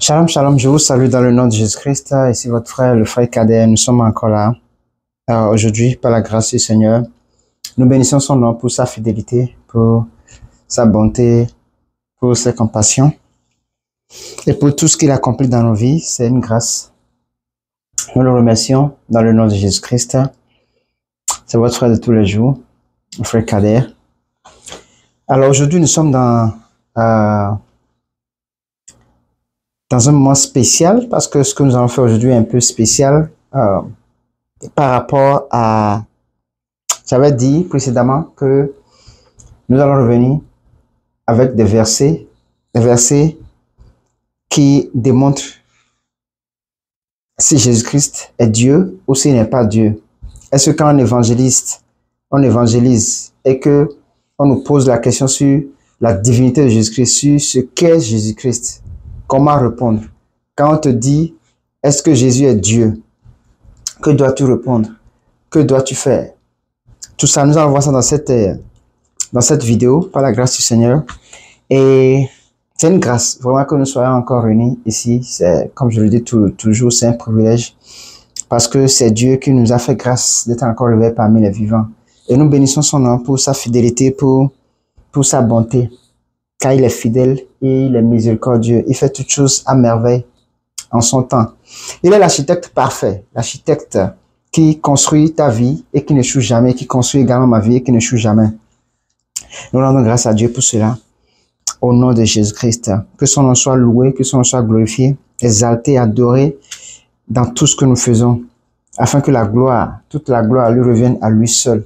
Shalom, shalom, je vous salue dans le nom de Jésus-Christ. Ici votre frère, le frère Kader, nous sommes encore là. Aujourd'hui, par la grâce du Seigneur, nous bénissons son nom pour sa fidélité, pour sa bonté, pour sa compassion et pour tout ce qu'il accomplit dans nos vies. C'est une grâce. Nous le remercions dans le nom de Jésus-Christ. C'est votre frère de tous les jours, le frère Kader. Alors aujourd'hui, nous sommes dans un moment spécial parce que ce que nous allons faire aujourd'hui est un peu spécial par rapport à... J'avais dit précédemment que nous allons revenir avec des versets qui démontrent si Jésus-Christ est Dieu ou s'il n'est pas Dieu. Est-ce que quand on évangélise et que on nous pose la question sur la divinité de Jésus-Christ, sur ce qu'est Jésus-Christ, comment répondre? Quand on te dit, est-ce que Jésus est Dieu? Que dois-tu répondre? Que dois-tu faire? Tout ça, nous allons voir ça dans cette vidéo, par la grâce du Seigneur. Et c'est une grâce, vraiment, que nous soyons encore réunis ici. C'est, comme je le dis toujours, c'est un privilège. Parce que c'est Dieu qui nous a fait grâce d'être encore réveillés parmi les vivants. Et nous bénissons son nom pour sa fidélité, pour sa bonté. Car il est fidèle et il est miséricordieux. Il fait toutes choses à merveille en son temps. Il est l'architecte parfait, l'architecte qui construit ta vie et qui n'échoue jamais, qui construit également ma vie et qui n'échoue jamais. Nous rendons grâce à Dieu pour cela, au nom de Jésus-Christ. Que son nom soit loué, que son nom soit glorifié, exalté, adoré dans tout ce que nous faisons, afin que la gloire, toute la gloire lui revienne à lui seul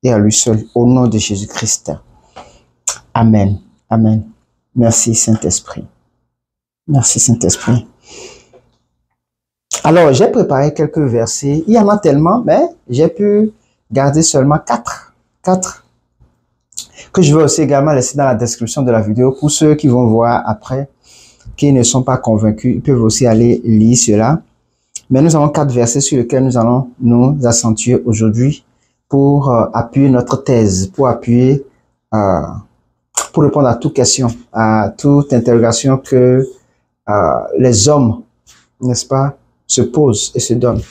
et à lui seul, au nom de Jésus-Christ. Amen. Amen. Merci Saint-Esprit. Merci Saint-Esprit. Alors, j'ai préparé quelques versets. Il y en a tellement, mais j'ai pu garder seulement 4 que je vais aussi également laisser dans la description de la vidéo pour ceux qui vont voir après, qui ne sont pas convaincus. Ils peuvent aussi aller lire cela. Mais nous avons 4 versets sur lesquels nous allons nous accentuer aujourd'hui pour appuyer notre thèse, pour appuyer... pour répondre à toute question, à toute interrogation que les hommes, n'est-ce pas, se posent et se donnent.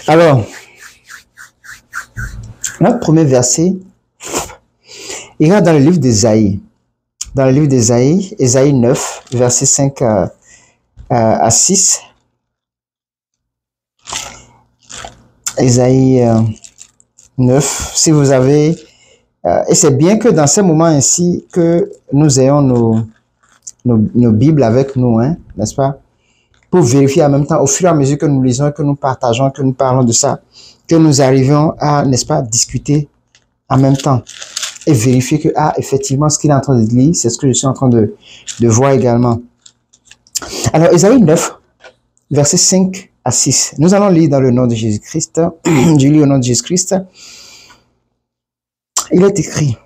Alors, notre premier verset ira dans le livre d'Ésaïe. Dans le livre d'Ésaïe, Ésaïe 9, versets 5 à 6. Ésaïe 9, si vous avez... et c'est bien que dans ces moments ainsi que nous ayons nos Bibles avec nous, hein, n'est-ce pas? Pour vérifier en même temps, au fur et à mesure que nous lisons, que nous partageons, que nous parlons de ça, que nous arrivions à, n'est-ce pas, discuter en même temps et vérifier que, effectivement, ce qu'il est en train de lire, c'est ce que je suis en train de voir également. Alors, Ésaïe 9, versets 5 à 6. Nous allons lire dans le nom de Jésus-Christ. Je lis au nom de Jésus-Christ. Il est écrit,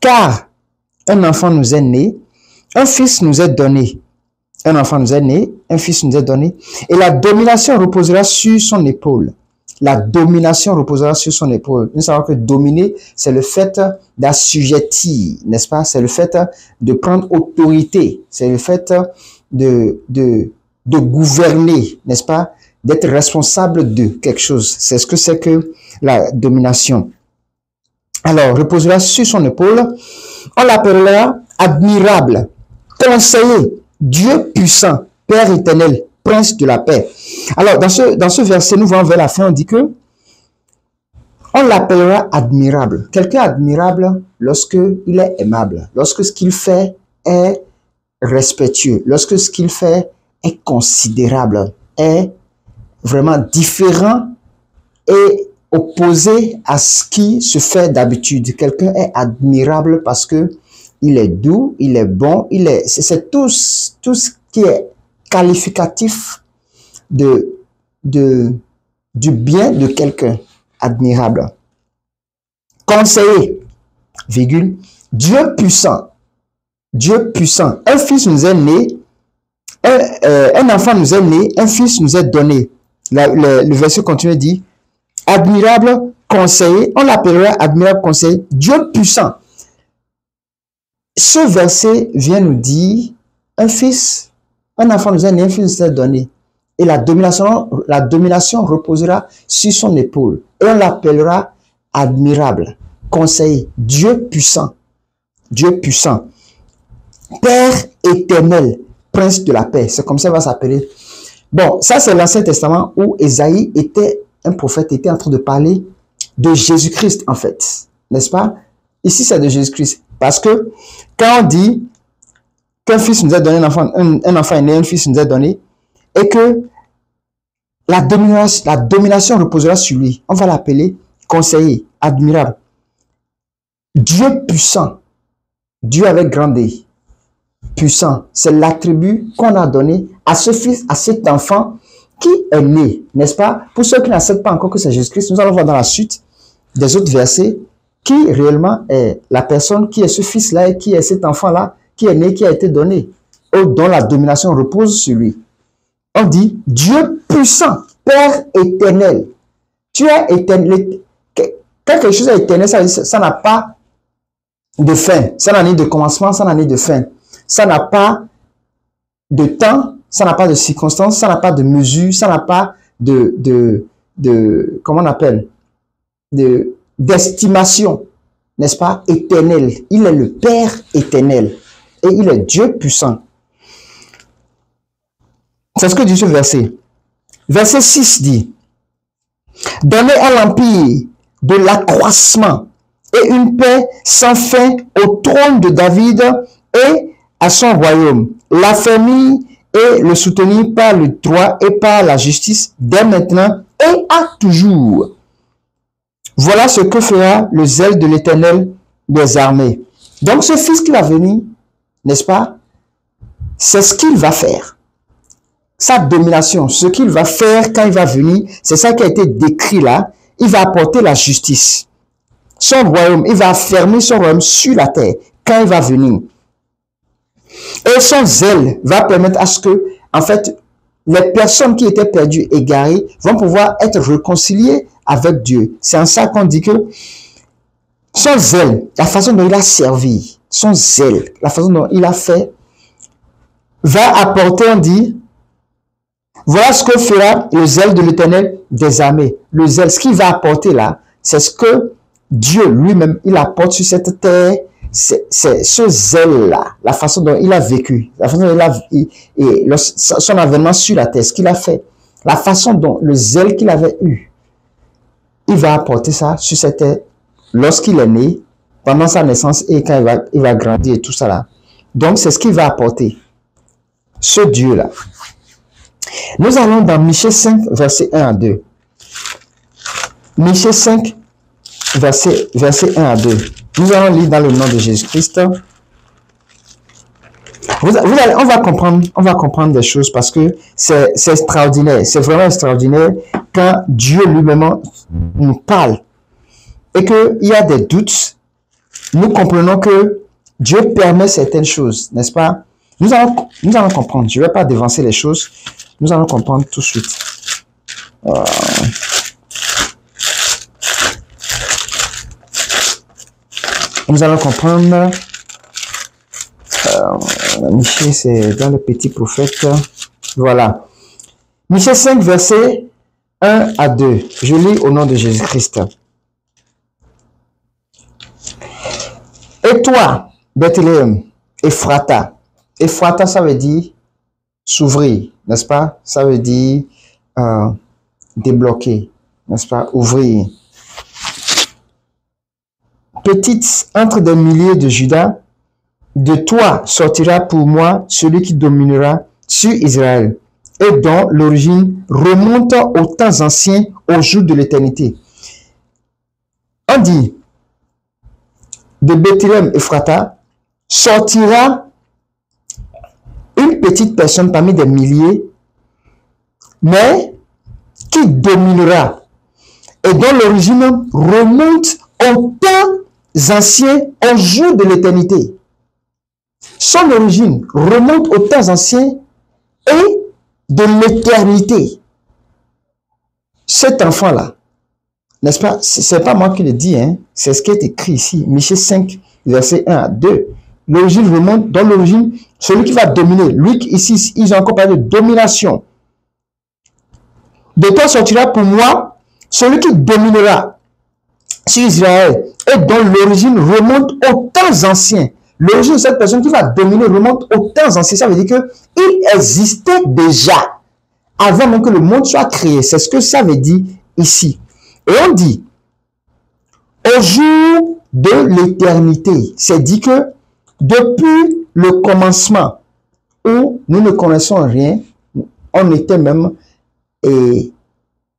car un enfant nous est né, un fils nous est donné. Un enfant nous est né, un fils nous est donné, et la domination reposera sur son épaule. La domination reposera sur son épaule. Nous savons que dominer, c'est le fait d'assujettir, n'est-ce pas? C'est le fait de prendre autorité. C'est le fait de gouverner, n'est-ce pas? D'être responsable de quelque chose. C'est ce que c'est que la domination. Alors, reposera sur son épaule. On l'appellera admirable, conseiller, Dieu puissant, Père éternel, Prince de la paix. Alors, dans ce verset, nous voyons vers la fin, on dit que on l'appellera admirable. Quelqu'un admirable lorsque il est aimable, lorsque ce qu'il fait est respectueux, lorsque ce qu'il fait est considérable, est vraiment différent et opposé à ce qui se fait d'habitude. Quelqu'un est admirable parce que il est doux, il est bon, c'est tout ce qui est qualificatif du bien de quelqu'un. Admirable. Conseiller, virgule, Dieu puissant. Dieu puissant. Un fils nous est né, un enfant nous est né, un fils nous est donné. Le verset continue dit, admirable conseiller, on l'appellera admirable conseiller, Dieu puissant. Ce verset vient nous dire un fils, un enfant nous est né, un fils nous est donné. Et la domination reposera sur son épaule. Et on l'appellera admirable, conseiller, Dieu puissant, Père éternel, prince de la paix. C'est comme ça qu'il va s'appeler. Bon, ça c'est l'Ancien Testament où Ésaïe était un prophète, était en train de parler de Jésus-Christ en fait. N'est-ce pas? Ici c'est de Jésus-Christ. Parce que quand on dit qu'un fils nous a donné un enfant est né, un fils nous a donné, et que la domination reposera sur lui. On va l'appeler conseiller, admirable. Dieu puissant, Dieu avec grand D, puissant. C'est l'attribut qu'on a donné à ce fils, à cet enfant qui est né, n'est-ce pas? Pour ceux qui n'acceptent pas encore que c'est Jésus-Christ, nous allons voir dans la suite des autres versets qui réellement est la personne qui est ce fils-là et qui est cet enfant-là, qui est né, qui a été donné, dont la domination repose sur lui. On dit Dieu puissant, Père éternel. Tu es éternel. Quand quelque chose est éternel, ça n'a pas de fin. Ça n'a ni de commencement, ça n'a ni de fin. Ça n'a pas de temps, ça n'a pas de circonstance, ça n'a pas de mesure, ça n'a pas comment on appelle, d'estimation, n'est-ce pas, éternel. Il est le Père éternel et il est Dieu puissant. C'est ce que dit ce verset. Verset 6 dit, donnez à l'empire de l'accroissement et une paix sans fin au trône de David et à son royaume, l'affermir et le soutenir par le droit et par la justice dès maintenant et à toujours. Voilà ce que fera le zèle de l'Éternel des armées. Donc ce fils qui va venir, n'est-ce pas, c'est ce qu'il va faire. Sa domination, ce qu'il va faire quand il va venir, c'est ça qui a été décrit là. Il va apporter la justice. Son royaume, il va affermir son royaume sur la terre quand il va venir. Et son zèle va permettre à ce que, en fait, les personnes qui étaient perdues, égarées, vont pouvoir être réconciliées avec Dieu. C'est en ça qu'on dit que son zèle, la façon dont il a servi, son zèle, la façon dont il a fait, va apporter, on dit, voilà ce que fera le zèle de l'Éternel des armées. Le zèle, ce qu'il va apporter là, c'est ce que Dieu lui-même, il apporte sur cette terre. C'est ce zèle-là, la façon dont il a vécu, la façon dont son avènement sur la terre, ce qu'il a fait, la façon dont le zèle qu'il avait eu, il va apporter ça sur cette terre lorsqu'il est né, pendant sa naissance et quand il va grandir et tout ça là. Donc, c'est ce qu'il va apporter, ce Dieu-là. Nous allons dans Michée 5, verset 1 à 2. Michée 5, verset 1 à 2. Nous allons lire dans le nom de Jésus-Christ. On va comprendre des choses parce que c'est extraordinaire. C'est vraiment extraordinaire quand Dieu lui-même nous parle et qu'il y a des doutes. Nous comprenons que Dieu permet certaines choses, n'est-ce pas? Nous allons comprendre. Je ne vais pas dévancer les choses. Nous allons comprendre tout de suite. Nous allons comprendre. Michée, c'est dans le petit prophète. Voilà. Michée 5, verset 1 à 2. Je lis au nom de Jésus-Christ. Et toi, Bethléem, Ephrata. Ephrata, ça veut dire s'ouvrir, n'est-ce pas? Ça veut dire débloquer, n'est-ce pas? Ouvrir. Petite entre des milliers de Judas, de toi sortira pour moi celui qui dominera sur Israël et dont l'origine remonte aux temps anciens, aux jours de l'éternité. On dit, de Bethléem Ephrata sortira une petite personne parmi des milliers, mais qui dominera et dont l'origine remonte aux temps anciens, aux jours de l'éternité. Son origine remonte aux temps anciens et de l'éternité. Cet enfant-là, n'est-ce pas? C'est pas moi qui le dis, hein? C'est ce qui est écrit ici, Michée 5, verset 1 à 2. l'origine remonte dans l'origine, celui qui va dominer. Lui, ici, ils ont encore parlé de domination. De toi sortira pour moi celui qui dominera sur Israël. Et dont l'origine remonte aux temps anciens. L'origine de cette personne qui va dominer remonte aux temps anciens. Ça veut dire qu'il existait déjà avant même que le monde soit créé. C'est ce que ça veut dire ici. Et on dit, au jour de l'éternité, c'est dit que depuis le commencement où nous ne connaissons rien, on était même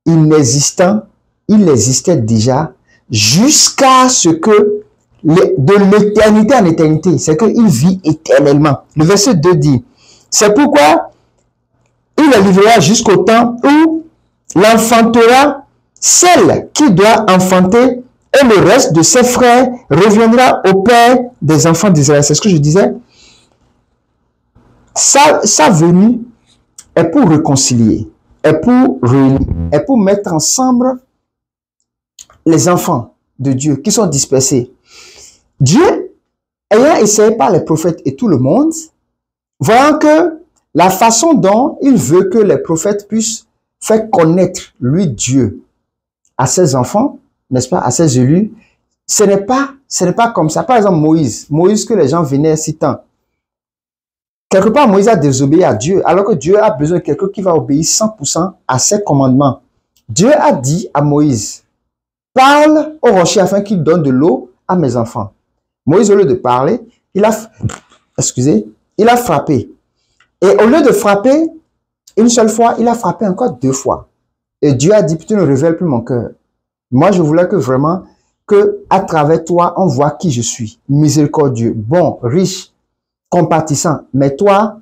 inexistant, il existait déjà jusqu'à ce que de l'éternité en éternité, c'est qu'il vit éternellement. Le verset 2 dit, c'est pourquoi il les livrera jusqu'au temps où l'enfantera celle qui doit enfanter et le reste de ses frères reviendra au père des enfants d'Israël. C'est ce que je disais. Sa venue est pour réconcilier, est pour réunir, est pour mettre ensemble les enfants de Dieu qui sont dispersés. Dieu, ayant essayé par les prophètes et tout le monde, voyant que la façon dont il veut que les prophètes puissent faire connaître, lui, Dieu, à ses enfants, n'est-ce pas, à ses élus, ce n'est pas comme ça. Par exemple, Moïse que les gens venaient si tant. Quelque part, Moïse a désobéi à Dieu, alors que Dieu a besoin de quelqu'un qui va obéir 100% à ses commandements. Dieu a dit à Moïse, parle au rocher afin qu'il donne de l'eau à mes enfants. Moïse, au lieu de parler, il a frappé. Et au lieu de frapper une seule fois, il a frappé encore 2 fois. Et Dieu a dit, tu ne révèles plus mon cœur. Moi, je voulais que vraiment, que à travers toi, on voit qui je suis. Miséricordieux, bon, riche, compatissant. Mais toi,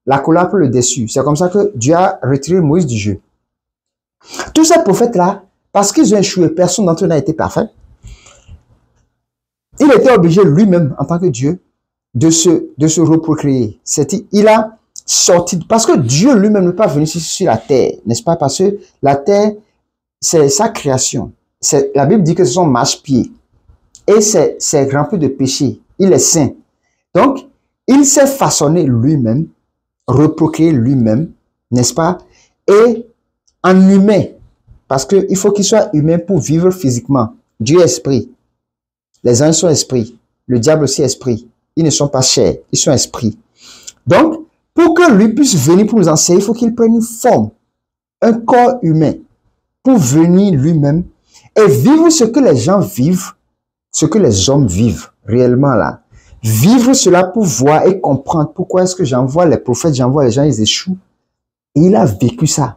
la colère peut le déçu. C'est comme ça que Dieu a retiré Moïse du jeu. Tous ces prophètes-là, parce qu'ils ont échoué, personne d'entre eux n'a été parfait. Il était obligé lui-même, en tant que Dieu, de se reprocréer. Il a sorti, parce que Dieu lui-même n'est pas venu sur la terre, n'est-ce pas? Parce que la terre, c'est sa création. La Bible dit que ce sont marche-pieds. Et c'est rempli de péché. Il est saint. Donc, il s'est façonné lui-même, reprocréé lui-même, n'est-ce pas? Et en humain, parce qu'il faut qu'il soit humain pour vivre physiquement. Dieu est esprit. Les anges sont esprits. Le diable aussi est esprit. Ils ne sont pas chairs, ils sont esprits. Donc, pour que lui puisse venir pour nous enseigner, il faut qu'il prenne une forme, un corps humain, pour venir lui-même et vivre ce que les gens vivent, ce que les hommes vivent réellement là. Vivre cela pour voir et comprendre pourquoi est-ce que j'envoie les prophètes, j'envoie les gens, ils échouent. Et il a vécu ça.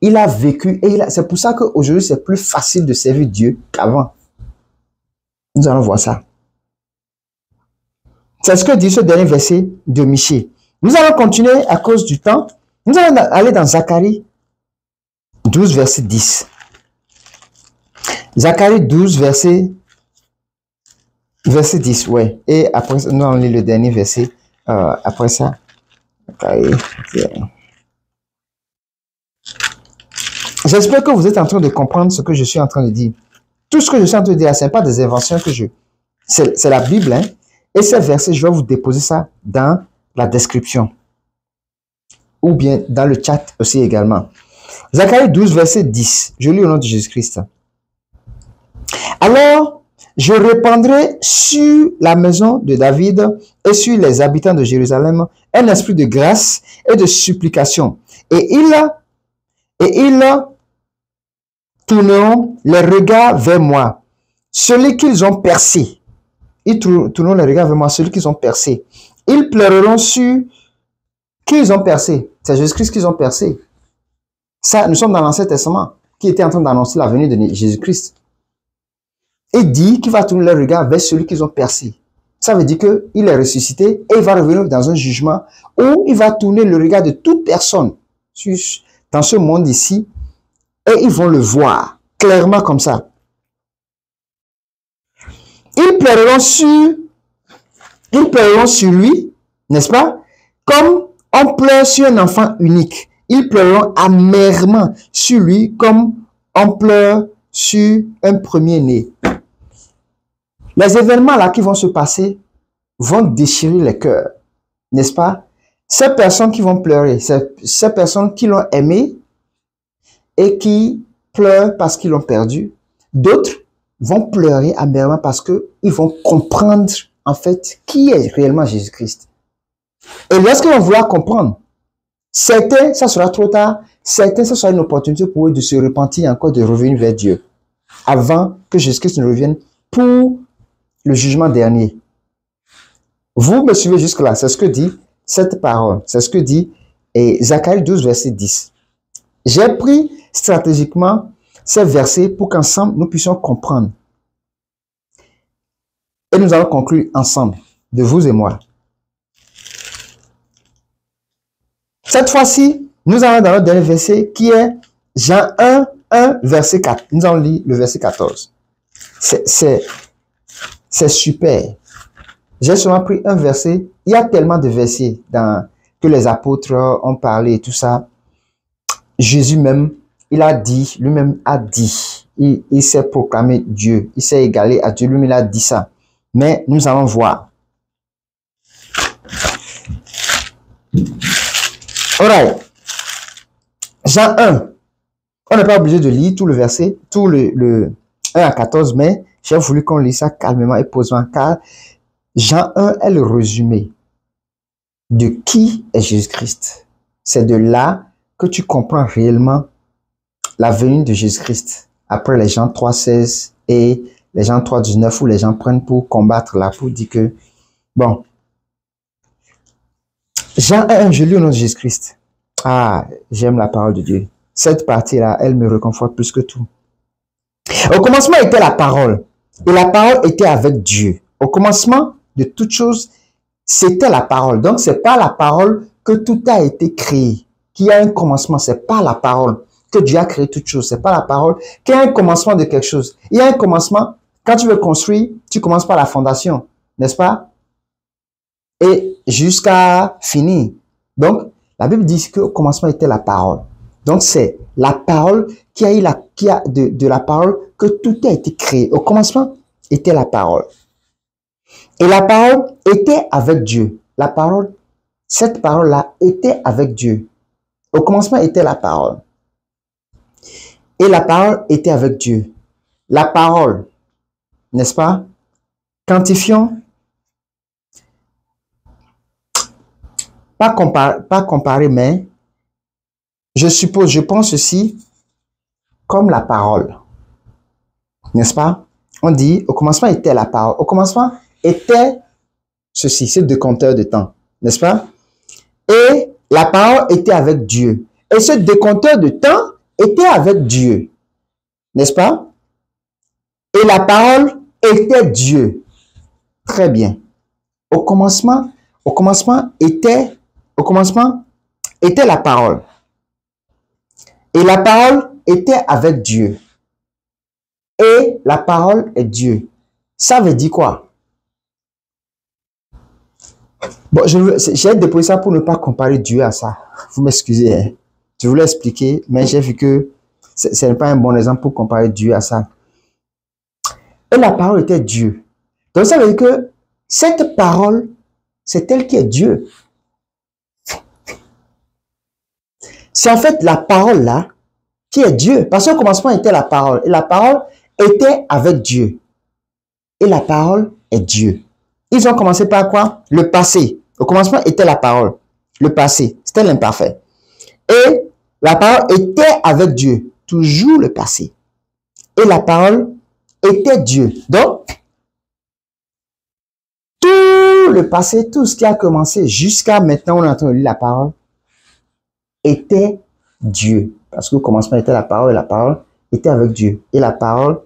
Il a vécu, et c'est pour ça qu'aujourd'hui, c'est plus facile de servir Dieu qu'avant. Nous allons voir ça. C'est ce que dit ce dernier verset de Michée. Nous allons continuer à cause du temps. Nous allons aller dans Zacharie 12, verset 10. Zacharie 12, verset 10, ouais. Et après, nous allons lire le dernier verset. Après ça. J'espère que vous êtes en train de comprendre ce que je suis en train de dire. Tout ce que je suis en train de dire, ce n'est pas des inventions que c'est la Bible, hein. Et ces versets, je vais vous déposer ça dans la description. Ou bien dans le chat aussi également. Zacharie 12, verset 10. Je lis au nom de Jésus-Christ. Alors, je répandrai sur la maison de David et sur les habitants de Jérusalem un esprit de grâce et de supplication. Et ils tourneront les regards vers moi, celui qu'ils ont percé. Ils tourneront les regards vers moi, celui qu'ils ont percé. Ils pleureront sur qu'ils ont percé. C'est Jésus-Christ qu'ils ont percé. Ça, nous sommes dans l'Ancien Testament, qui était en train d'annoncer la venue de Jésus-Christ. Et dit qu'il va tourner les regards vers celui qu'ils ont percé. Ça veut dire qu'il est ressuscité et il va revenir dans un jugement où il va tourner le regard de toute personne dans ce monde ici et ils vont le voir clairement comme ça. Ils pleureront sur lui, n'est-ce pas? Comme on pleure sur un enfant unique. Ils pleureront amèrement sur lui comme on pleure sur un premier-né. Les événements là qui vont se passer vont déchirer les cœurs, n'est-ce pas? Ces personnes qui vont pleurer, ces personnes qui l'ont aimé et qui pleurent parce qu'ils l'ont perdu, d'autres vont pleurer amèrement parce qu'ils vont comprendre en fait qui est réellement Jésus-Christ. Et lorsqu'ils vont vouloir comprendre, certains, ça sera trop tard, certains, ça sera une opportunité pour eux de se repentir encore, de revenir vers Dieu, avant que Jésus-Christ ne revienne pour le jugement dernier. Vous me suivez jusque-là, c'est ce que dit cette parole, c'est ce que dit Zacharie 12, verset 10. J'ai pris stratégiquement ces versets pour qu'ensemble, nous puissions comprendre. Et nous allons conclure ensemble, de vous et moi. Cette fois-ci, nous allons dans notre dernier verset qui est Jean 1, verset 4. Nous allons lire le verset 14. C'est super. J'ai seulement pris un verset. Il y a tellement de versets que les apôtres ont parlé et tout ça. Jésus même, il a dit, lui-même a dit. Il s'est proclamé Dieu. Il s'est égalé à Dieu. Lui-même, il a dit ça. Mais nous allons voir. Alright. Jean 1. On n'est pas obligé de lire tout le verset, tout le 1 à 14, mais j'ai voulu qu'on lise ça calmement et posément, car Jean 1 est le résumé de qui est Jésus-Christ. C'est de là que tu comprends réellement la venue de Jésus-Christ. Après les Jean 3,16 et les Jean 3,19 où les gens prennent pour combattre là, pour dire que, bon, Jean 1, je lis au nom de Jésus-Christ. Ah, j'aime la parole de Dieu. Cette partie-là, elle me réconforte plus que tout. Au commencement était la parole, et la parole était avec Dieu. Au commencement de toute chose, c'était la parole. Donc, c'est pas la parole que tout a été créé, qui a un commencement. C'est pas la parole que Dieu a créé toute chose. C'est pas la parole qui a un commencement de quelque chose. Il y a un commencement. Quand tu veux construire, tu commences par la fondation, n'est-ce pas? Et jusqu'à finir. Donc, la Bible dit qu'au commencement était la parole. Donc, c'est la parole qui a eu de la parole que tout a été créé. Au commencement était la parole. Et la parole était avec Dieu. La parole, cette parole-là était avec Dieu. Au commencement était la parole. Et la parole était avec Dieu. La parole, n'est-ce pas? Quantifions. Pas comparer, mais je pense ceci comme la parole. N'est-ce pas? On dit, au commencement était la parole. Au commencement était ceci, c'est deux compteurs de temps. N'est-ce pas? Et la parole était avec Dieu. Et ce décompteur de temps était avec Dieu. N'est-ce pas? Et la parole était Dieu. Très bien. Au commencement était la parole. Et la parole était avec Dieu. Et la parole est Dieu. Ça veut dire quoi? Bon, j'ai déposé ça pour ne pas comparer Dieu à ça. Vous m'excusez. Hein. Je voulais expliquer, mais j'ai vu que ce n'est pas un bon exemple pour comparer Dieu à ça. Et la parole était Dieu. Donc ça veut dire que cette parole, c'est elle qui est Dieu. C'est en fait la parole là qui est Dieu. Parce qu'au commencement était la parole. Et la parole était avec Dieu. Et la parole est Dieu. Ils ont commencé par quoi? Le passé. Au commencement était la parole. Le passé. C'était l'imparfait. Et la parole était avec Dieu. Toujours le passé. Et la parole était Dieu. Donc, tout le passé, tout ce qui a commencé jusqu'à maintenant, on est en train de lire la parole, était Dieu. Parce qu'au commencement était la parole et la parole était avec Dieu. Et la parole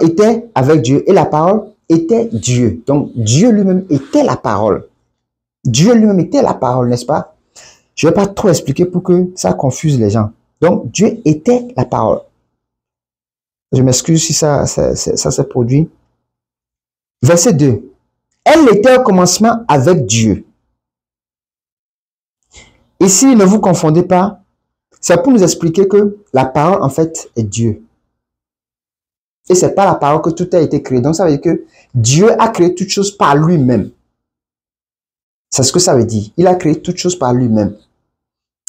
était avec Dieu et la parole était Dieu. Donc, Dieu lui-même était la parole. Dieu lui-même était la parole, n'est-ce pas? Je ne vais pas trop expliquer pour que ça confuse les gens. Donc, Dieu était la parole. Je m'excuse si ça s'est produit. Verset 2. Elle était au commencement avec Dieu. Ici, ne vous confondez pas. C'est pour nous expliquer que la parole, en fait, est Dieu. Et c'est par la parole que tout a été créé. Donc ça veut dire que Dieu a créé toutes choses par lui-même. C'est ce que ça veut dire. Il a créé toutes choses par lui-même.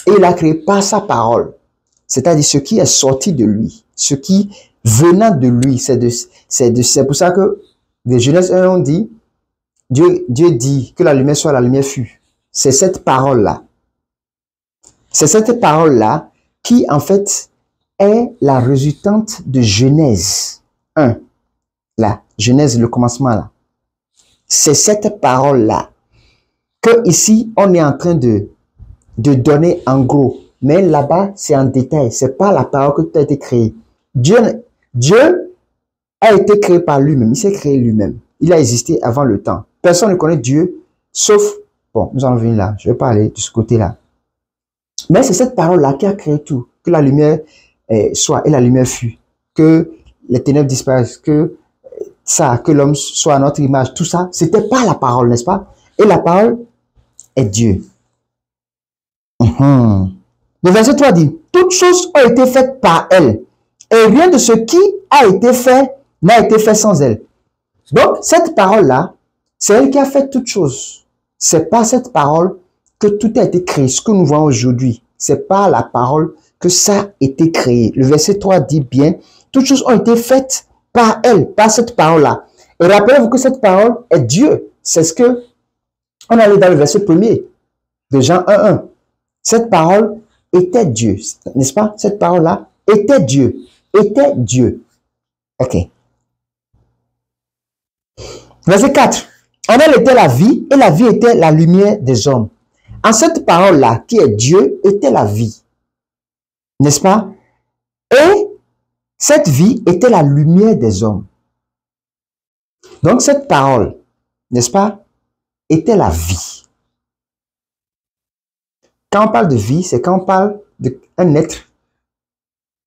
Et il a créé par sa parole. C'est-à-dire ce qui est sorti de lui. Ce qui venant de lui. C'est pour ça que de Genèse 1, on dit, Dieu dit que la lumière soit, la lumière fut. C'est cette parole-là. C'est cette parole-là qui, en fait, est la résultante de Genèse 1. Là, Genèse, le commencement là. C'est cette parole-là que ici, on est en train de donner en gros. Mais là-bas, c'est en détail. C'est pas la parole que tout a été créé. Dieu a été créé par lui-même. Il s'est créé lui-même. Il a existé avant le temps. Personne ne connaît Dieu, sauf... Bon, nous allons venir là. Je vais pas aller de ce côté-là. Mais c'est cette parole-là qui a créé tout. Que la lumière soit et la lumière fut. Que les ténèbres disparaissent. Que l'homme soit à notre image. Tout ça, c'était pas la parole, n'est-ce pas? Et la parole est Dieu. Le verset 3 dit, toutes choses ont été faites par elle. Et rien de ce qui a été fait n'a été fait sans elle. Donc, cette parole-là, c'est elle qui a fait toutes choses. C'est par cette parole que tout a été créé. Ce que nous voyons aujourd'hui, c'est par la parole que ça a été créé. Le verset 3 dit bien, toutes choses ont été faites par elle, par cette parole-là. Et rappelez-vous que cette parole est Dieu. C'est ce que on allait dans le verset 1er de Jean 1:1. Cette parole était Dieu, n'est-ce pas? Cette parole-là était Dieu. Était Dieu. Ok. Verset 4. En elle était la vie, et la vie était la lumière des hommes. En cette parole-là, qui est Dieu, était la vie. N'est-ce pas? Et cette vie était la lumière des hommes. Donc cette parole, n'est-ce pas, était la vie. Quand on parle de vie, c'est quand on parle d'un être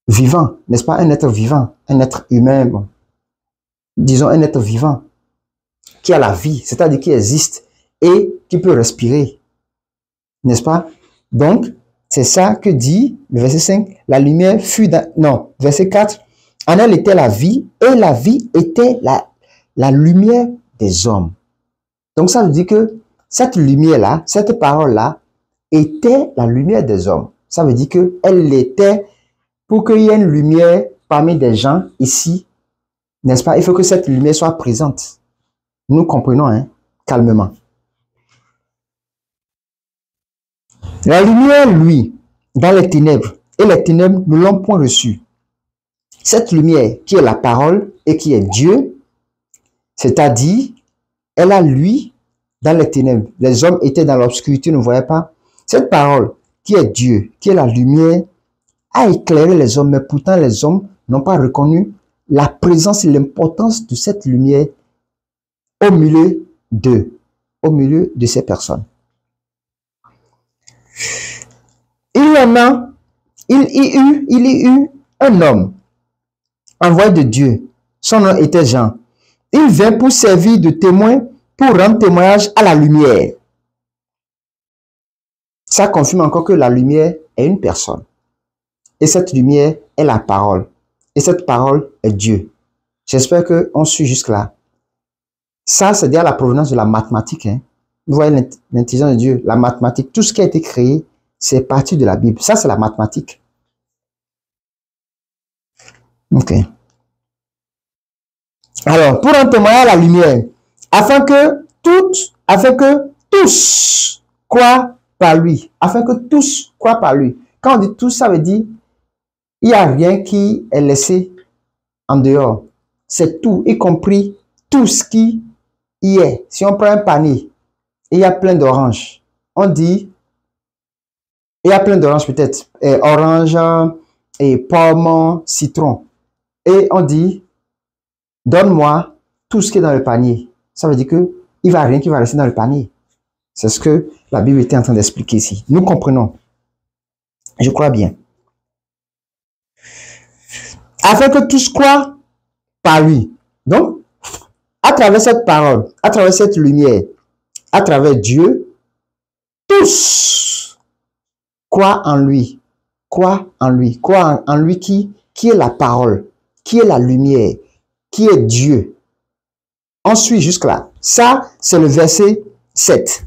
vivant, n'est-ce pas? Un être vivant, un être humain, bon. Disons un être vivant qui a la vie, c'est-à-dire qui existe et qui peut respirer, n'est-ce pas? Donc, c'est ça que dit le verset 5, la lumière fut dans... Non, verset 4, en elle était la vie et la vie était la lumière des hommes. Donc, ça veut dire que cette lumière-là, cette parole-là, était la lumière des hommes. Ça veut dire qu'elle était, pour qu'il y ait une lumière parmi des gens ici, n'est-ce pas? Il faut que cette lumière soit présente. Nous comprenons, hein, calmement. La lumière, lui, dans les ténèbres, et les ténèbres ne l'ont point reçue. Cette lumière qui est la parole et qui est Dieu, c'est-à-dire, elle a lui dans les ténèbres. Les hommes étaient dans l'obscurité, ne voyaient pas. Cette parole qui est Dieu, qui est la lumière, a éclairé les hommes, mais pourtant les hommes n'ont pas reconnu la présence et l'importance de cette lumière au milieu de ces personnes. Il y eut un homme envoyé de Dieu. Son nom était Jean. Il vint pour servir de témoin, pour rendre témoignage à la lumière. Ça confirme encore que la lumière est une personne. Et cette lumière est la parole. Et cette parole est Dieu. J'espère qu'on suit jusque-là. Ça, c'est déjà la provenance de la mathématique. Hein. Vous voyez l'intelligence de Dieu, la mathématique, tout ce qui a été créé, c'est parti de la Bible. Ça, c'est la mathématique. Ok. Alors, pour en témoigner à la lumière, afin que tous croient par lui. Afin que tous croient par lui. Quand on dit tous, ça veut dire, il n'y a rien qui est laissé en dehors. C'est tout, y compris tout ce qui y est. Si on prend un panier, et il y a plein d'oranges, on dit, il y a plein d'oranges peut-être, orange, et pomme, citron. Et on dit, donne-moi tout ce qui est dans le panier. Ça veut dire que il n'y a rien qui va rester dans le panier. C'est ce que la Bible était en train d'expliquer ici. Nous comprenons. Je crois bien. Afin que tous croient par lui. Donc, à travers cette parole, à travers cette lumière, à travers Dieu, tous croient en lui. Croient en lui. Croient en lui qui est la parole, qui est la lumière, qui est Dieu. On suit jusque-là. Ça, c'est le verset 7.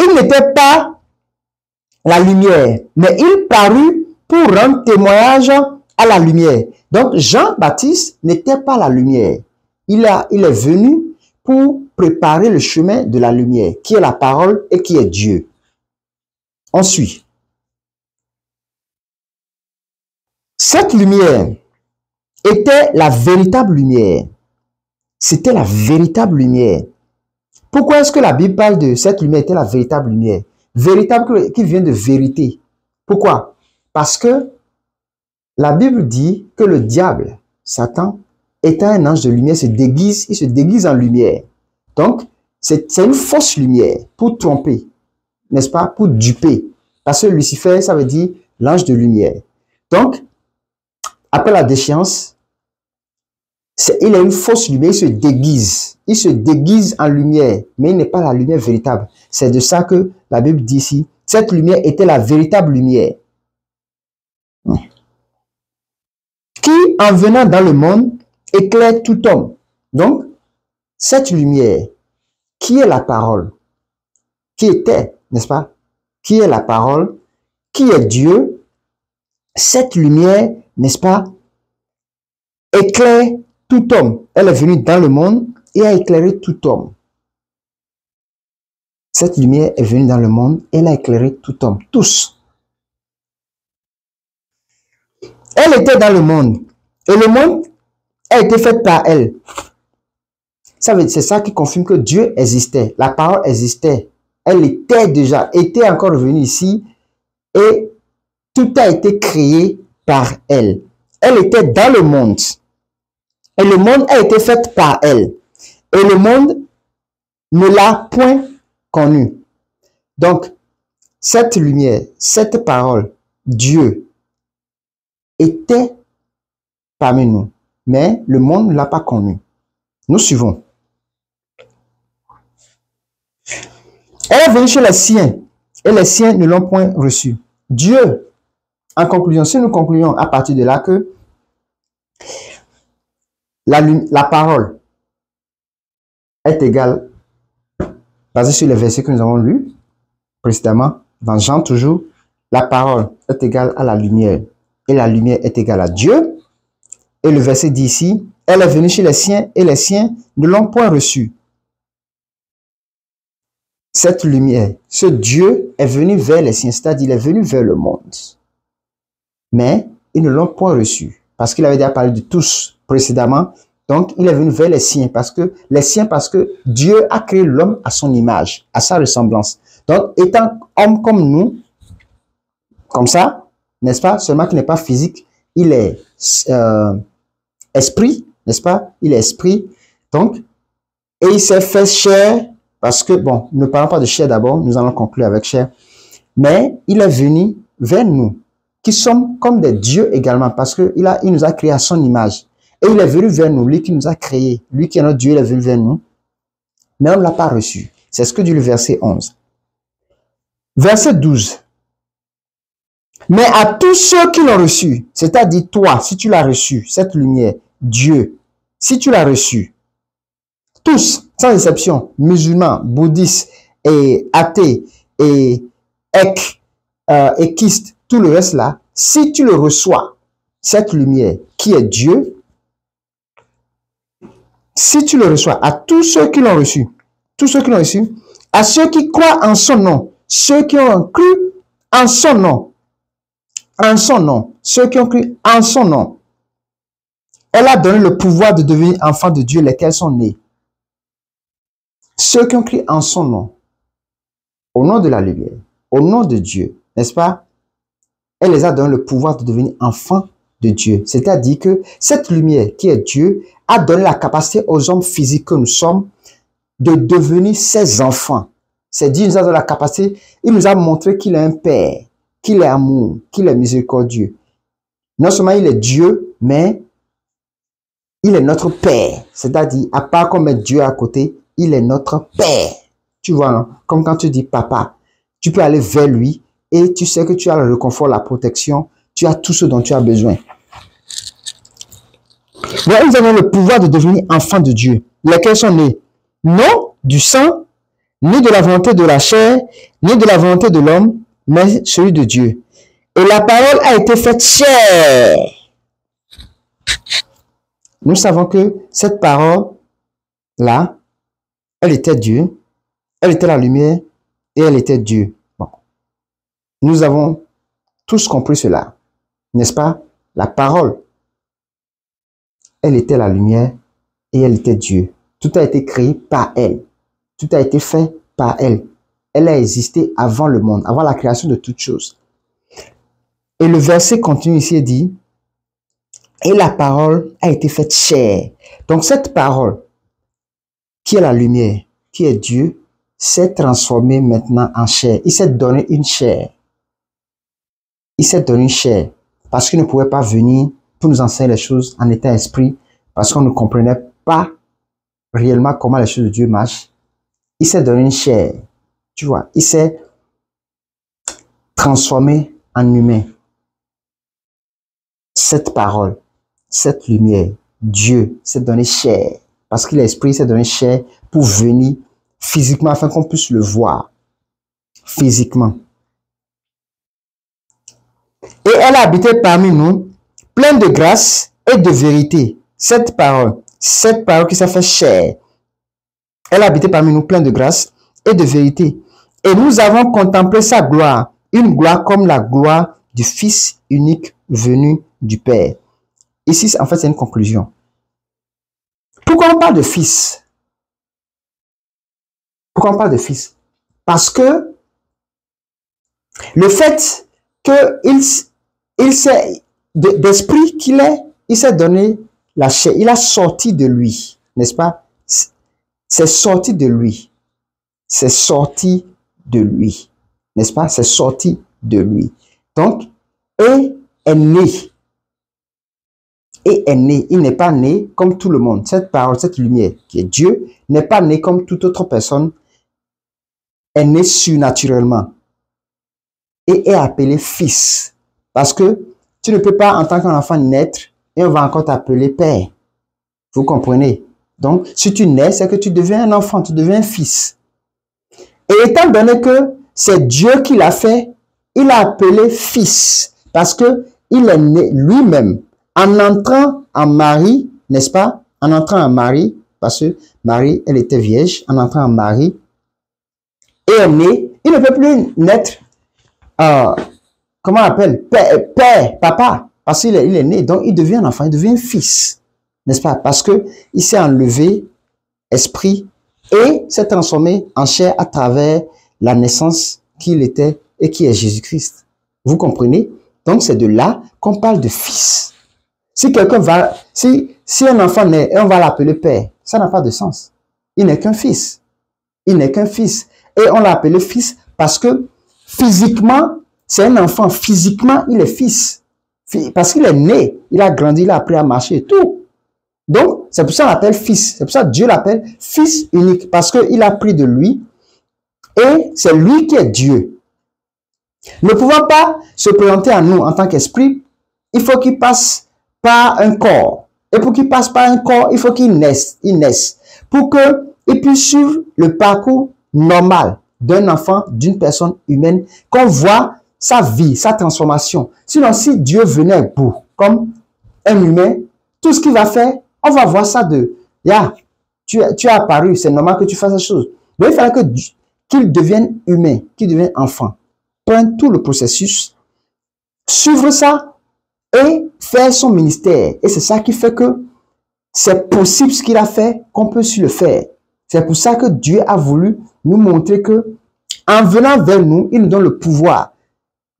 Il n'était pas la lumière, mais il parut pour rendre témoignage à la lumière. Donc, Jean-Baptiste n'était pas la lumière. Il est venu pour préparer le chemin de la lumière, qui est la parole et qui est Dieu. On suit. Cette lumière était la véritable lumière. C'était la véritable lumière. Pourquoi est-ce que la Bible parle de cette lumière était la véritable lumière? Véritable qui vient de vérité. Pourquoi? Parce que la Bible dit que le diable, Satan, étant un ange de lumière, il se déguise en lumière. Donc, c'est une fausse lumière pour tromper, n'est-ce pas? Pour duper. Parce que Lucifer, ça veut dire l'ange de lumière. Donc, après la déchéance, il a une fausse lumière, il se déguise. Il se déguise en lumière, mais il n'est pas la lumière véritable. C'est de ça que la Bible dit ici. Cette lumière était la véritable lumière. Qui, en venant dans le monde, éclaire tout homme. Donc, cette lumière, qui est la parole? Qui était, n'est-ce pas? Qui est la parole? Qui est Dieu? Cette lumière, n'est-ce pas, éclaire tout homme. Elle est venue dans le monde et a éclairé tout homme. Cette lumière est venue dans le monde et elle a éclairé tout homme. Tous. Elle était dans le monde. Et le monde a été fait par elle. C'est ça qui confirme que Dieu existait. La parole existait. Elle était déjà, était encore revenue ici. Et tout a été créé par elle. Elle était dans le monde. Et le monde a été fait par elle. Et le monde ne l'a point connue. Donc, cette lumière, cette parole, Dieu, était parmi nous. Mais le monde ne l'a pas connue. Nous suivons. Elle est venue chez les siens. Et les siens ne l'ont point reçue. Dieu, en conclusion, si nous concluons à partir de là que la parole est égale, basée sur les versets que nous avons lus précédemment, dans Jean toujours, la parole est égale à la lumière et la lumière est égale à Dieu. Et le verset dit ici, elle est venue chez les siens et les siens ne l'ont point reçue. Cette lumière, ce Dieu est venu vers les siens, c'est-à-dire il est venu vers le monde. Mais ils ne l'ont point reçu parce qu'il avait déjà parlé de tous précédemment. Donc, il est venu vers les siens parce que Dieu a créé l'homme à son image, à sa ressemblance. Donc, étant homme comme nous, comme ça, n'est-ce pas? Seulement qu'il n'est pas physique, il est esprit, n'est-ce pas? Il est esprit. Donc, et il s'est fait chair parce que, bon, ne parlons pas de chair d'abord, nous allons conclure avec chair. Mais il est venu vers nous, qui sommes comme des dieux également, parce qu'il nous a créés à son image. Et il est venu vers nous, lui qui nous a créés, lui qui est notre Dieu, il est venu vers nous, mais on ne l'a pas reçu. C'est ce que dit le verset 11. Verset 12. Mais à tous ceux qui l'ont reçu, c'est-à-dire toi, si tu l'as reçu, cette lumière, Dieu, si tu l'as reçu, tous, sans exception, musulmans, bouddhistes, et athées, et équistes, tout le reste là, si tu le reçois, cette lumière qui est Dieu, si tu le reçois, à tous ceux qui l'ont reçu, à ceux qui croient en son nom, ceux qui ont cru en son nom, ceux qui ont cru en son nom, elle a donné le pouvoir de devenir enfants de Dieu, lesquels sont nés. Ceux qui ont cru en son nom, au nom de la lumière, au nom de Dieu, n'est-ce pas? Elle les a donné le pouvoir de devenir enfants de Dieu. C'est-à-dire que cette lumière qui est Dieu a donné la capacité aux hommes physiques que nous sommes de devenir ses enfants. C'est Dieu nous a donné la capacité, il nous a montré qu'il est un Père, qu'il est amour, qu'il est miséricordieux. Non seulement il est Dieu, mais il est notre Père. C'est-à-dire, à part qu'on met Dieu à côté, il est notre Père. Tu vois, non? Comme quand tu dis papa, tu peux aller vers lui et tu sais que tu as le réconfort, la protection, tu as tout ce dont tu as besoin. Mais nous avons le pouvoir de devenir enfants de Dieu, lesquels sont nés, non du sang, ni de la volonté de la chair, ni de la volonté de l'homme, mais celui de Dieu. Et la parole a été faite chair. Nous savons que cette parole-là, elle était Dieu, elle était la lumière et elle était Dieu. Bon. Nous avons tous compris cela, n'est-ce pas? La parole, elle était la lumière et elle était Dieu. Tout a été créé par elle. Tout a été fait par elle. Elle a existé avant le monde, avant la création de toutes choses. Et le verset continue ici et dit, et la parole a été faite chair. Donc cette parole, qui est la lumière, qui est Dieu, s'est transformée maintenant en chair. Il s'est donné une chair. Il s'est donné une chair. Parce qu'il ne pouvait pas venir pour nous enseigner les choses en état esprit, parce qu'on ne comprenait pas réellement comment les choses de Dieu marchent. Il s'est donné une chair. Tu vois, il s'est transformé en humain. Cette parole, cette lumière, Dieu s'est donné chair. Parce qu'il est esprit, il s'est donné chair pour venir physiquement afin qu'on puisse le voir physiquement. Et elle a habité parmi nous, pleine de grâce et de vérité. Cette parole qui s'est fait chair, elle a habité parmi nous, pleine de grâce et de vérité. Et nous avons contemplé sa gloire, une gloire comme la gloire du Fils unique venu du Père. Ici, en fait, c'est une conclusion. Pourquoi on parle de Fils? Pourquoi on parle de Fils? Parce que le fait qu'il s'est, d'esprit qu'il est, il s'est donné la chair, il a sorti de lui, n'est-ce pas? C'est sorti de lui. C'est sorti de lui. N'est-ce pas? C'est sorti de lui. Donc, et est né. Et est né. Il n'est pas né comme tout le monde. Cette parole, cette lumière qui est Dieu, n'est pas né comme toute autre personne. Est né surnaturellement. Et est appelé fils. Parce que tu ne peux pas, en tant qu'enfant, naître et on va encore t'appeler père. Vous comprenez? Donc, si tu nais, c'est que tu deviens un enfant, tu deviens un fils. Et étant donné que c'est Dieu qui l'a fait, il l'a appelé fils. Parce que il est né lui-même en entrant en Marie, n'est-ce pas? En entrant en Marie, parce que Marie, elle était vierge, en entrant en Marie, et est né, il ne peut plus naître, comment on appelle? Père, papa, parce qu'il est né, donc il devient un enfant, il devient un fils, n'est-ce pas? Parce que il s'est enlevé esprit et s'est transformé en chair à travers la naissance qu'il était et qui est Jésus-Christ. Vous comprenez? Donc c'est de là qu'on parle de fils. Si quelqu'un va, si un enfant naît et on va l'appeler père, ça n'a pas de sens. Il n'est qu'un fils. Il n'est qu'un fils. Et on l'a appelé fils parce que physiquement, c'est un enfant. Physiquement, il est fils. Parce qu'il est né, il a grandi, il a appris à marcher et tout. Donc, c'est pour ça qu'on l'appelle fils. C'est pour ça que Dieu l'appelle fils unique. Parce qu'il a pris de lui et c'est lui qui est Dieu. Ne pouvant pas se présenter à nous en tant qu'esprit, il faut qu'il passe par un corps. Et pour qu'il passe par un corps, il faut qu'il naisse. Pour qu'il puisse suivre le parcours normal d'un enfant, d'une personne humaine, qu'on voit sa vie, sa transformation. Sinon, si Dieu venait pour, comme un humain, tout ce qu'il va faire, on va voir ça de, tu as apparu, c'est normal que tu fasses ces choses. Mais il fallait qu'il devienne humain, qu'il devienne enfant. Prendre tout le processus, suivre ça et faire son ministère. Et c'est ça qui fait que c'est possible ce qu'il a fait, qu'on peut aussi le faire. C'est pour ça que Dieu a voulu nous montrer que, en venant vers nous, il nous donne le pouvoir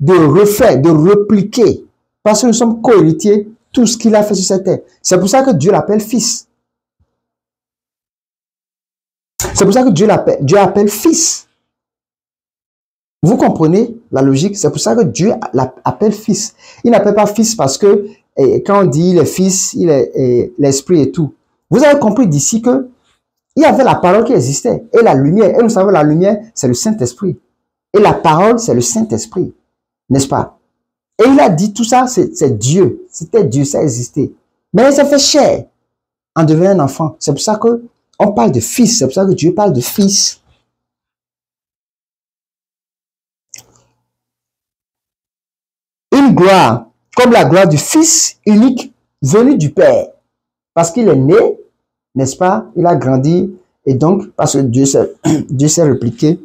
de refaire, de répliquer. Parce que nous sommes co-héritiers, tout ce qu'il a fait sur cette terre. C'est pour ça que Dieu l'appelle fils. C'est pour ça que Dieu appelle fils. Vous comprenez la logique? C'est pour ça que Dieu l'appelle fils. Il n'appelle pas fils parce que quand on dit il est fils, il est l'esprit et tout. Vous avez compris d'ici que il y avait la parole qui existait et la lumière. Et nous savons la lumière, c'est le Saint-Esprit. Et la parole, c'est le Saint-Esprit. N'est-ce pas? Et il a dit tout ça, c'est Dieu. C'était Dieu, ça existait. Mais il s'est fait chair en devenant un enfant. C'est pour ça que on parle de fils. C'est pour ça que Dieu parle de fils. Une gloire, comme la gloire du Fils unique venu du Père. Parce qu'il est né, n'est-ce pas? Il a grandi. Et donc, parce que Dieu s'est répliqué.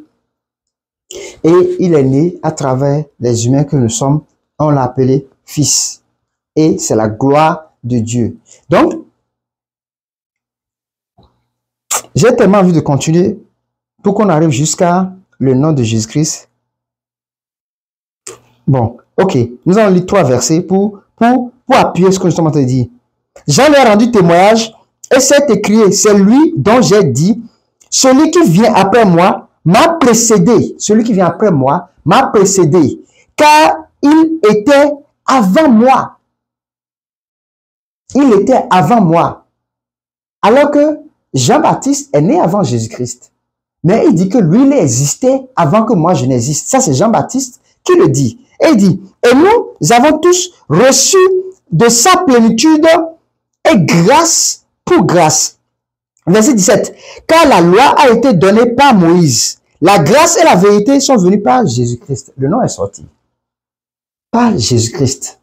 Et il est né à travers les humains que nous sommes. On l'a appelé Fils. Et c'est la gloire de Dieu. Donc, j'ai tellement envie de continuer pour qu'on arrive jusqu'à le nom de Jésus-Christ. Bon, ok. Nous allons lire 3 versets pour appuyer ce que nous sommes en train de dire. Jean lui a rendu témoignage et s'est écrié, c'est lui dont j'ai dit, celui qui vient après moi m'a précédé. Celui qui vient après moi m'a précédé, car il était avant moi. Il était avant moi. Alors que Jean-Baptiste est né avant Jésus-Christ. Mais il dit que lui, il existait avant que moi je n'existe. Ça, c'est Jean-Baptiste qui le dit. Et il dit, et nous avons tous reçu de sa plénitude et grâce pour grâce. Verset 17. Car la loi a été donnée par Moïse. La grâce et la vérité sont venues par Jésus-Christ. Le nom est sorti. Par Jésus-Christ.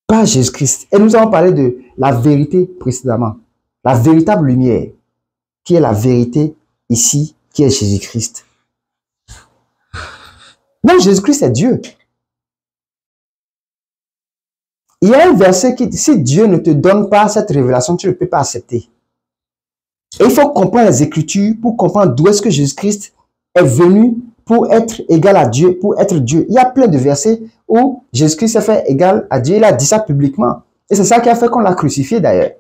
Par Jésus-Christ. Et nous avons parlé de la vérité précédemment. La véritable lumière, qui est la vérité ici, qui est Jésus-Christ. Donc Jésus-Christ est Dieu. Il y a un verset qui dit, si Dieu ne te donne pas cette révélation, tu ne peux pas accepter. Et il faut comprendre les Écritures pour comprendre d'où est-ce que Jésus-Christ est venu pour être égal à Dieu, pour être Dieu. Il y a plein de versets où Jésus-Christ s'est fait égal à Dieu. Il a dit ça publiquement. Et c'est ça qui a fait qu'on l'a crucifié d'ailleurs.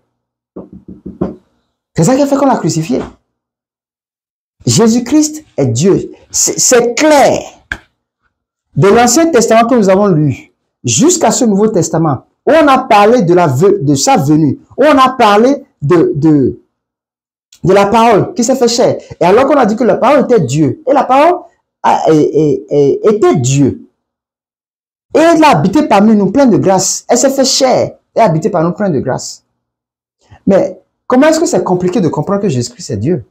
C'est ça qui a fait qu'on l'a crucifié. Jésus-Christ est Dieu. C'est clair. De l'Ancien Testament que nous avons lu jusqu'à ce Nouveau Testament, où on a parlé de sa venue, où on a parlé de la parole qui s'est fait chair. Et alors qu'on a dit que la parole était Dieu, et la parole était Dieu. Et elle a habité parmi nous plein de grâce. Elle s'est fait chair et a habité parmi nous plein de grâce. Mais comment est-ce que c'est compliqué de comprendre que Jésus-Christ est Dieu?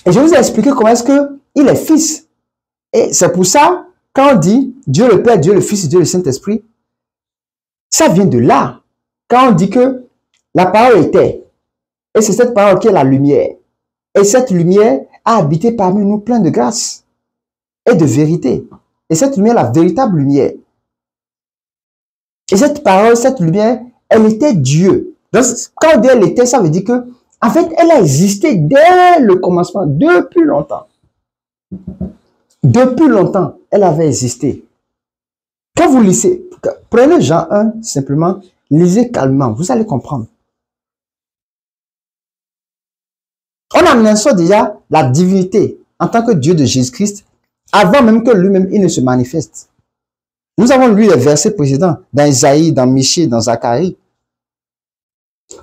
Et je vous ai expliqué comment est-ce qu'il est fils. Et c'est pour ça, quand on dit Dieu le Père, Dieu le Fils, Dieu le Saint-Esprit, ça vient de là. Quand on dit que la parole était, et c'est cette parole qui est la lumière. Et cette lumière a habité parmi nous plein de grâce et de vérité. Et cette lumière, la véritable lumière. Et cette parole, cette lumière, elle était Dieu. Donc, quand on dit elle était, ça veut dire que, en fait, elle a existé dès le commencement, depuis longtemps. Depuis longtemps, elle avait existé. Quand vous lisez, prenez Jean 1, simplement, lisez calmement, vous allez comprendre. On annonce déjà la divinité en tant que Dieu de Jésus-Christ, avant même que lui-même, il ne se manifeste. Nous avons lu les versets précédents, dans Isaïe, dans Michée, dans Zacharie.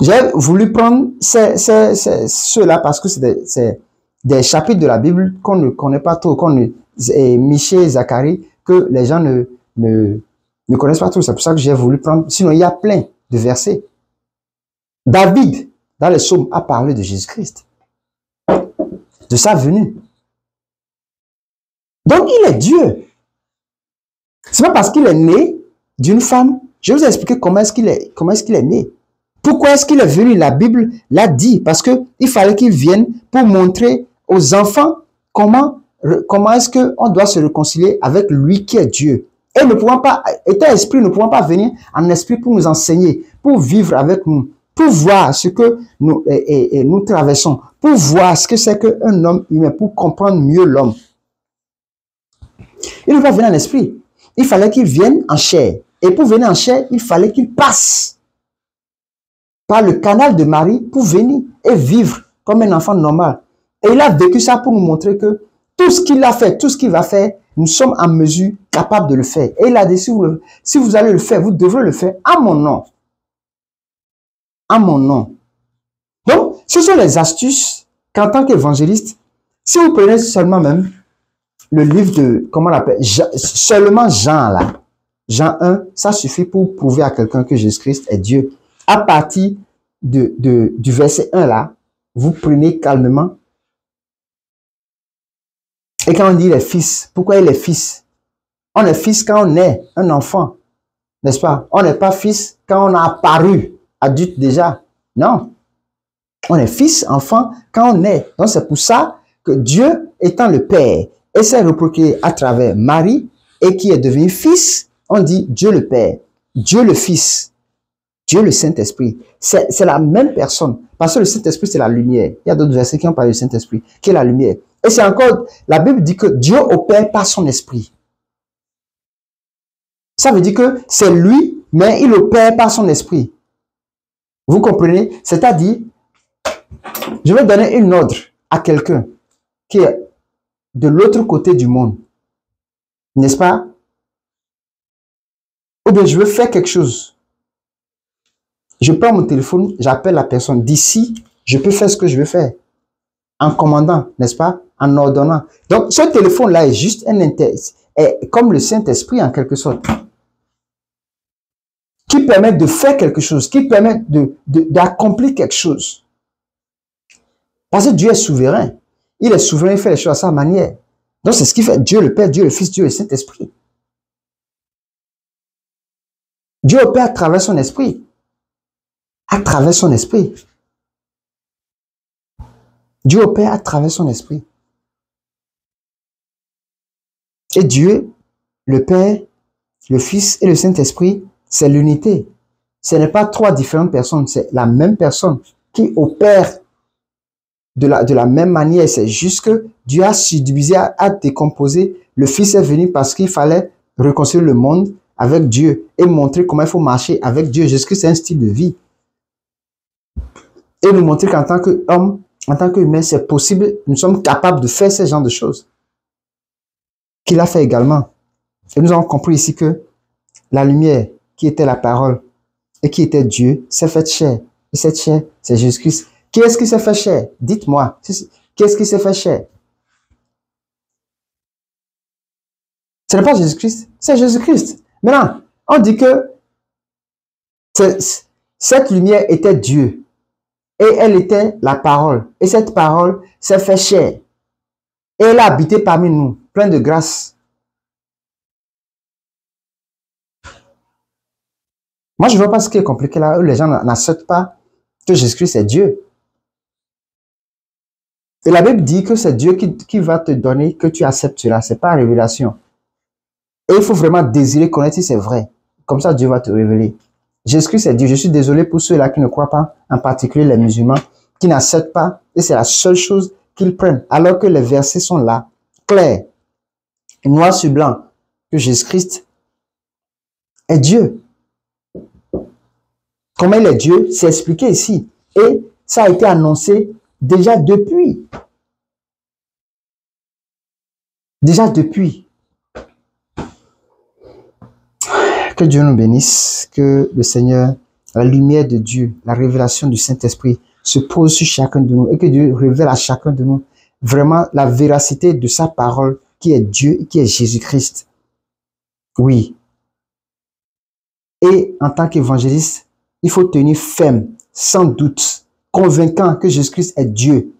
J'ai voulu prendre ceux-là parce que c'est des chapitres de la Bible qu'on ne connaît pas trop, Michée et Zacharie, que les gens ne connaissent pas trop. C'est pour ça que j'ai voulu prendre. Sinon, il y a plein de versets. David, dans les psaumes, a parlé de Jésus-Christ, de sa venue. Donc, il est Dieu. C'est pas parce qu'il est né d'une femme. Je vais vous expliquer comment est-ce qu'il est né. Pourquoi est-ce qu'il est venu? La Bible l'a dit. Parce qu'il fallait qu'il vienne pour montrer aux enfants comment est-ce qu'on doit se réconcilier avec lui qui est Dieu. Et ne pouvant pas, étant esprit, ne pouvant pas venir en esprit pour nous enseigner, pour vivre avec nous, pour voir ce que nous traversons, pour voir ce que c'est qu'un homme humain, pour comprendre mieux l'homme. Il ne peut pas venir en esprit. Il fallait qu'il vienne en chair. Et pour venir en chair, il fallait qu'il passe par le canal de Marie pour venir et vivre comme un enfant normal. Et il a vécu ça pour nous montrer que tout ce qu'il a fait, tout ce qu'il va faire, nous sommes en mesure capables de le faire. Et il a dit, si vous allez le faire, vous devrez le faire à mon nom. À mon nom. Donc, ce sont les astuces qu'en tant qu'évangéliste, si vous prenez seulement même le livre de, comment on l'appelle, seulement Jean là, Jean 1, ça suffit pour prouver à quelqu'un que Jésus-Christ est Dieu. À partir du verset 1 là, vous prenez calmement. Et quand on dit les fils, pourquoi il est fils? On est fils quand on est un enfant, n'est-ce pas? On n'est pas fils quand on a apparu adulte déjà. Non. On est fils, enfant, quand on est. Donc c'est pour ça que Dieu étant le Père et s'est reproduit à travers Marie et qui est devenu fils, on dit Dieu le Père, Dieu le Fils, Dieu le Saint-Esprit. C'est la même personne. Parce que le Saint-Esprit, c'est la lumière. Il y a d'autres versets qui ont parlé du Saint-Esprit, qui est la lumière. Et c'est encore, la Bible dit que Dieu opère par son esprit. Ça veut dire que c'est lui, mais il opère par son esprit. Vous comprenez? C'est-à-dire, je vais donner une ordre à quelqu'un qui est de l'autre côté du monde. N'est-ce pas? Ou bien je veux faire quelque chose. Je prends mon téléphone, j'appelle la personne. D'ici, je peux faire ce que je veux faire. En commandant, n'est-ce pas? En ordonnant. Donc, ce téléphone-là est juste est comme le Saint-Esprit en quelque sorte. Qui permet de faire quelque chose, qui permet d'accomplir quelque chose. Parce que Dieu est souverain. Il est souverain, il fait les choses à sa manière. Donc, c'est ce qui fait Dieu le Père, Dieu le Fils, Dieu le Saint-Esprit. Dieu opère à travers son esprit. À travers son esprit. Dieu opère à travers son esprit. Et Dieu, le Père, le Fils et le Saint-Esprit, c'est l'unité. Ce n'est pas trois différentes personnes, c'est la même personne qui opère de la même manière. C'est juste que Dieu a subdivisé, a décomposé. Le Fils est venu parce qu'il fallait réconcilier le monde avec Dieu et montrer comment il faut marcher avec Dieu. Jésus-Christ, c'est un style de vie. Et nous montrer qu'en tant qu'homme, en tant qu'humain, c'est possible, nous sommes capables de faire ce genre de choses. Qu'il a fait également. Et nous avons compris ici que la lumière, qui était la parole, et qui était Dieu, s'est faite chair. Et cette chair, c'est Jésus-Christ. Qui est-ce qui s'est fait chair? Dites-moi. Qui est-ce qui s'est fait chair? Ce n'est pas Jésus-Christ, c'est Jésus-Christ. Maintenant, on dit que cette lumière était Dieu. Et elle était la parole. Et cette parole s'est fait chair. Et elle a habité parmi nous, plein de grâce. Moi, je ne vois pas ce qui est compliqué là. Les gens n'acceptent pas que Jésus-Christ est Dieu. Et la Bible dit que c'est Dieu qui va te donner, que tu acceptes cela. Ce n'est pas révélation. Et il faut vraiment désirer connaître si c'est vrai. Comme ça, Dieu va te révéler. Jésus-Christ est Dieu. Je suis désolé pour ceux-là qui ne croient pas, en particulier les musulmans, qui n'acceptent pas. Et c'est la seule chose qu'ils prennent. Alors que les versets sont là, clairs, noir sur blanc, que Jésus-Christ est Dieu. Comment il est Dieu, c'est expliqué ici. Et ça a été annoncé déjà depuis. Déjà depuis. Que Dieu nous bénisse, que le Seigneur, la lumière de Dieu, la révélation du Saint-Esprit se pose sur chacun de nous et que Dieu révèle à chacun de nous vraiment la véracité de sa parole qui est Dieu et qui est Jésus-Christ. Oui. Et en tant qu'évangéliste, il faut tenir ferme, sans doute, convaincant que Jésus-Christ est Dieu.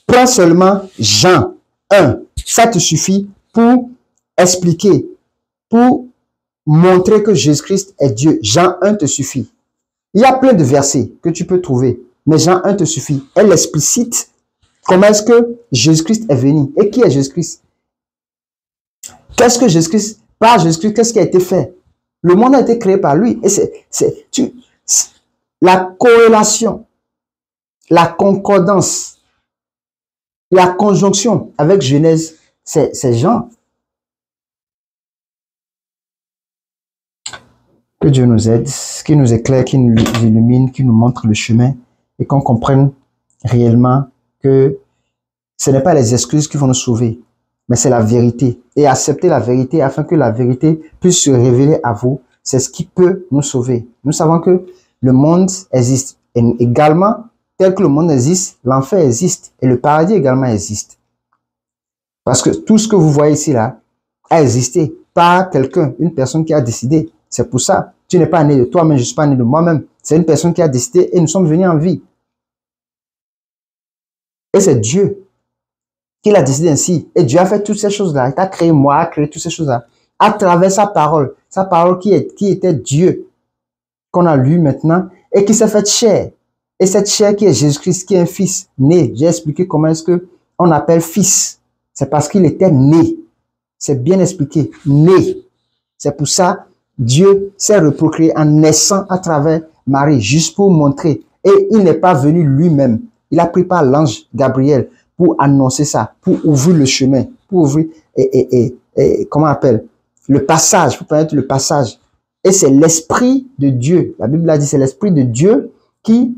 Prends seulement Jean 1. Ça te suffit pour expliquer, pour montrer que Jésus-Christ est Dieu. Jean 1 te suffit. Il y a plein de versets que tu peux trouver, mais Jean 1 te suffit. Elle explicite comment est-ce que Jésus-Christ est venu. Et qui est Jésus-Christ? Qu'est-ce que Jésus-Christ, par Jésus-Christ, qu'est-ce qui a été fait? Le monde a été créé par lui. Et c'est la corrélation, la concordance, la conjonction avec Genèse, c'est Jean. Que Dieu nous aide, qu'il nous éclaire, qu'il nous illumine, qu'il nous montre le chemin et qu'on comprenne réellement que ce n'est pas les excuses qui vont nous sauver, mais c'est la vérité. Et accepter la vérité afin que la vérité puisse se révéler à vous, c'est ce qui peut nous sauver. Nous savons que le monde existe. Et également, tel que le monde existe, l'enfer existe. Et le paradis également existe. Parce que tout ce que vous voyez ici, là, a existé. par quelqu'un, une personne qui a décidé. C'est pour ça. Tu n'es pas né de toi-même, je ne suis pas né de moi-même. C'est une personne qui a décidé et nous sommes venus en vie. Et c'est Dieu qui l'a décidé ainsi. Et Dieu a fait toutes ces choses-là. Il a créé moi, a créé toutes ces choses-là. À travers sa parole qui était Dieu, qu'on a lu maintenant, et qui s'est fait chair. Et cette chair qui est Jésus-Christ, qui est un fils né. J'ai expliqué comment est-ce que on appelle fils. C'est parce qu'il était né. C'est bien expliqué. Né. C'est pour ça, Dieu s'est reprocréé en naissant à travers Marie, juste pour montrer. Et il n'est pas venu lui-même. Il a pris par l'ange Gabriel pour annoncer ça, pour ouvrir le chemin, pour ouvrir, comment on appelle, le passage, pour permettre le passage. Et c'est l'Esprit de Dieu. La Bible a dit, c'est l'Esprit de Dieu qui,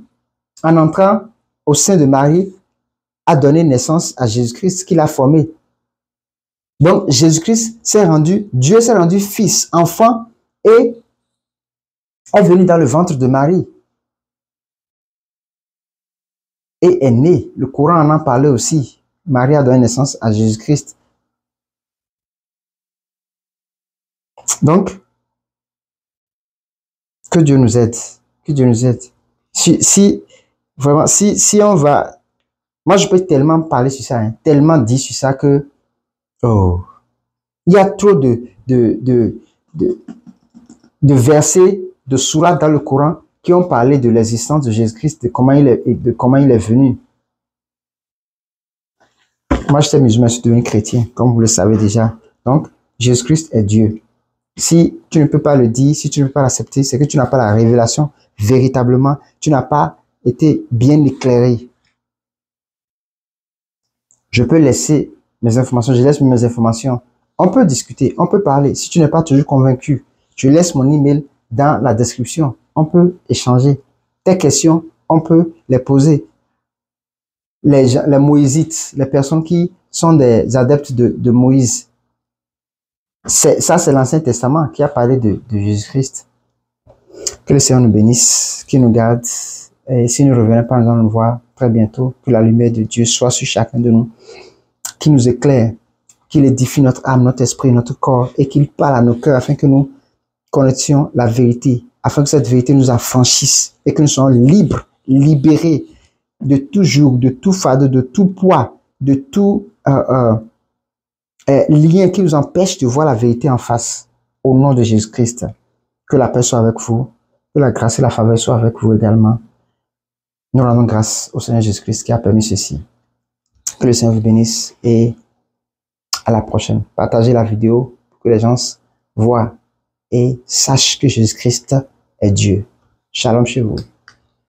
en entrant au sein de Marie, a donné naissance à Jésus-Christ qu'il a formé. Donc, Jésus-Christ s'est rendu, Dieu s'est rendu fils, enfant, et est venu dans le ventre de Marie. Et est né. Le Coran en parlait aussi. Marie a donné naissance à Jésus-Christ. Donc, que Dieu nous aide. Que Dieu nous aide. Vraiment, si on va... Moi, je peux tellement parler sur ça, hein, tellement dire sur ça que... Oh, il y a trop de versets, de sourates dans le Coran qui ont parlé de l'existence de Jésus-Christ, de comment il est venu. Moi, j'étais musulman, je suis devenu chrétien, comme vous le savez déjà. Donc, Jésus-Christ est Dieu. Si tu ne peux pas le dire, si tu ne peux pas l'accepter, c'est que tu n'as pas la révélation véritablement. Tu n'as pas été bien éclairé. Je peux laisser mes informations, je laisse mes informations. On peut discuter, on peut parler. Si tu n'es pas toujours convaincu, je laisse mon email dans la description. On peut échanger. Tes questions, on peut les poser. Les Moïsites, les personnes qui sont des adeptes de Moïse. Ça, c'est l'Ancien Testament qui a parlé de Jésus-Christ. Que le Seigneur nous bénisse, qu'il nous garde. Et si nous ne revenons pas, nous allons nous voir très bientôt. Que la lumière de Dieu soit sur chacun de nous. Qu'il nous éclaire, qu'il édifie notre âme, notre esprit, notre corps. Et qu'il parle à nos cœurs afin que nous connaissions la vérité. Afin que cette vérité nous affranchisse. Et que nous soyons libres, libérés de tout joug, de tout fardeau, de tout poids, de tout lien qui nous empêche de voir la vérité en face. Au nom de Jésus-Christ. Que la paix soit avec vous. Que la grâce et la faveur soient avec vous également. Nous rendons grâce au Seigneur Jésus-Christ qui a permis ceci. Que le Seigneur vous bénisse et à la prochaine. Partagez la vidéo pour que les gens voient et sachent que Jésus-Christ est Dieu. Shalom chez vous.